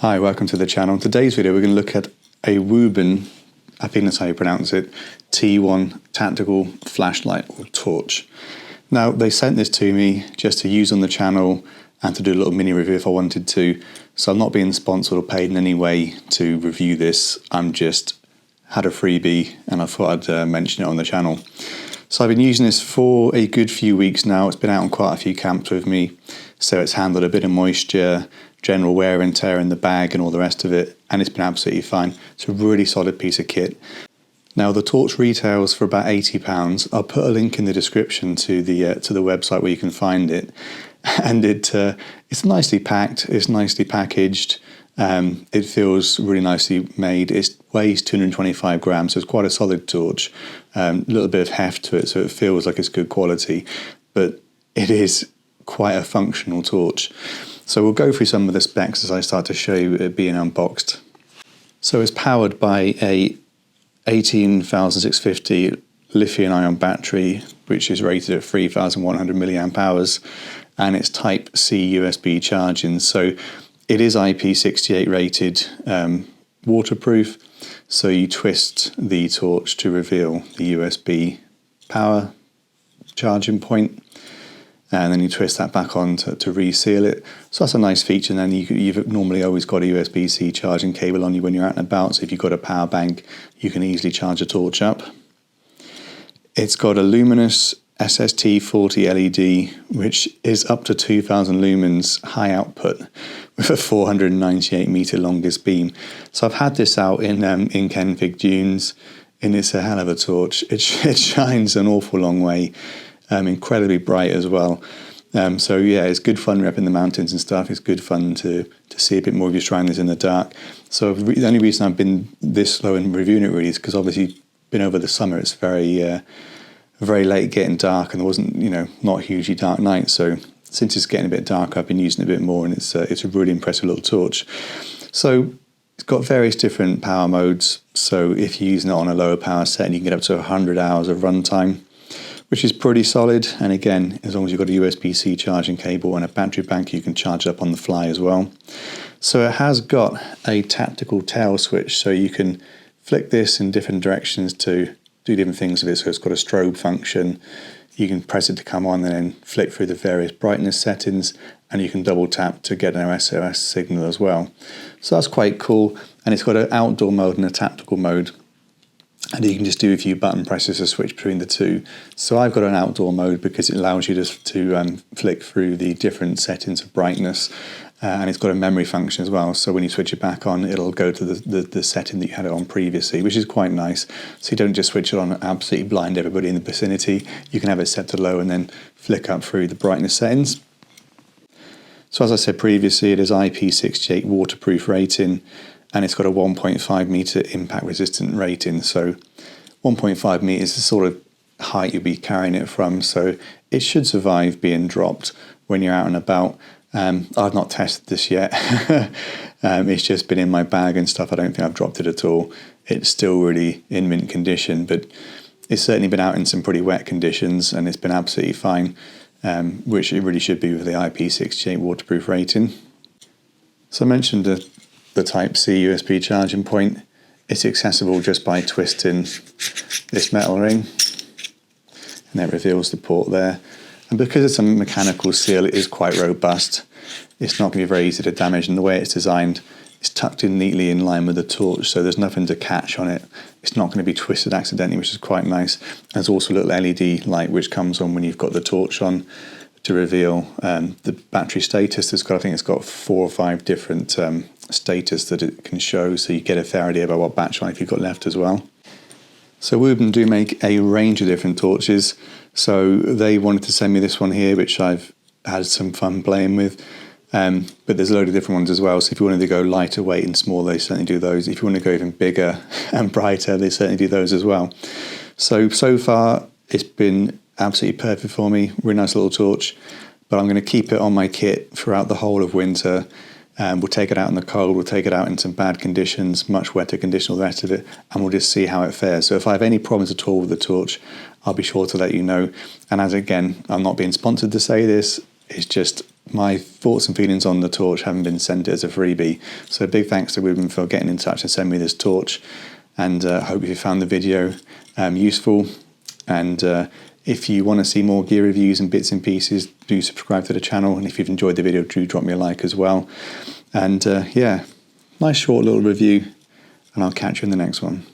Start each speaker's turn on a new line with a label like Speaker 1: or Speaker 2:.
Speaker 1: Hi, welcome to the channel. In today's video we're going to look at a Wuben, I think that's how you pronounce it, T1 Tactical Flashlight or Torch. Now they sent this to me just to use on the channel and to do a little mini review if I wanted to. So I'm not being sponsored or paid in any way to review this. I'm just had a freebie and I thought I'd mention it on the channel. So I've been using this for a good few weeks now. It's been out on quite a few camps with me. So it's handled a bit of moisture, general wear and tear in the bag and all the rest of it, and it's been absolutely fine. It's a really solid piece of kit. Now the torch retails for about £80. I'll put a link in the description to the website where you can find it. And it's nicely packed, it's nicely packaged, it feels really nicely made. It weighs 225 grams, so it's quite a solid torch. A little bit of heft to it, so it feels like it's good quality, but it is quite a functional torch. So we'll go through some of the specs as I start to show you it being unboxed. So it's powered by a 18,650 lithium-ion battery, which is rated at 3,100 milliamp hours, and it's Type C USB charging. So it is IP68 rated, waterproof. So you twist the torch to reveal the USB power charging point, and then you twist that back on to reseal it. So that's a nice feature. And then you've normally always got a USB-C charging cable on you when you're out and about. So if you've got a power bank, you can easily charge a torch up. It's got a luminous SST40 LED, which is up to 2,000 lumens high output with a 498 meter longest beam. So I've had this out in Kenfig dunes, and it's a hell of a torch. It shines an awful long way. Incredibly bright as well. So yeah, it's good fun up in the mountains and stuff. It's good fun to see a bit more of your surroundings in the dark. So the only reason I've been this slow in reviewing it really is because obviously been over the summer. It's very late getting dark, and there wasn't not a hugely dark night. So since it's getting a bit darker, I've been using it a bit more, and it's a really impressive little torch. So it's got various different power modes. So if you're using it on a lower power setting, you can get up to 100 hours of runtime, which is pretty solid. And again, as long as you've got a USB-C charging cable and a battery bank, you can charge it up on the fly as well. So it has got a tactical tail switch, so you can flick this in different directions to do different things with it. So it's got a strobe function. You can press it to come on and then flick through the various brightness settings, and you can double tap to get an SOS signal as well. So that's quite cool. And it's got an outdoor mode and a tactical mode. And you can just do a few button presses to switch between the two. So I've got an outdoor mode because it allows you to flick through the different settings of brightness, and it's got a memory function as well. So when you switch it back on, it'll go to the setting that you had it on previously, which is quite nice. So you don't just switch it on and absolutely blind everybody in the vicinity. You can have it set to low and then flick up through the brightness settings. So as I said previously, it is IP68 waterproof rating, and it's got a 1.5 meter impact resistant rating. So 1.5 meters is the sort of height you'll be carrying it from. So it should survive being dropped when you're out and about. I've not tested this yet. It's just been in my bag and stuff. I don't think I've dropped it at all. It's still really in mint condition, but it's certainly been out in some pretty wet conditions, and it's been absolutely fine, which it really should be with the IP68 waterproof rating. So I mentioned the Type C USB charging point. It's accessible just by twisting this metal ring, and that reveals the port there. And because it's a mechanical seal, it is quite robust. It's not going to be very easy to damage, and the way it's designed, it's tucked in neatly in line with the torch, so there's nothing to catch on it. It's not going to be twisted accidentally, which is quite nice. There's also a little LED light which comes on when you've got the torch on to reveal the battery status. I think it's got 4 or 5 different status that it can show, so you get a fair idea about what batch life you've got left as well. So Wuben do make a range of different torches. So they wanted to send me this one here, which I've had some fun playing with. But there's a load of different ones as well. So if you wanted to go lighter weight and small, they certainly do those. If you want to go even bigger and brighter, they certainly do those as well. So far it's been absolutely perfect for me. Really nice little torch. But I'm going to keep it on my kit throughout the whole of winter. We'll take it out in the cold, we'll take it out in some bad conditions, much wetter conditions, all the rest of it, and we'll just see how it fares. So if I have any problems at all with the torch, I'll be sure to let you know. And as again, I'm not being sponsored to say this, it's just my thoughts and feelings on the torch haven't been sent as a freebie. So big thanks to Wuben for getting in touch and sending me this torch. And I hope you found the video useful. And if you want to see more gear reviews and bits and pieces, do subscribe to the channel. And if you've enjoyed the video, do drop me a like as well. And yeah, nice short little review. And I'll catch you in the next one.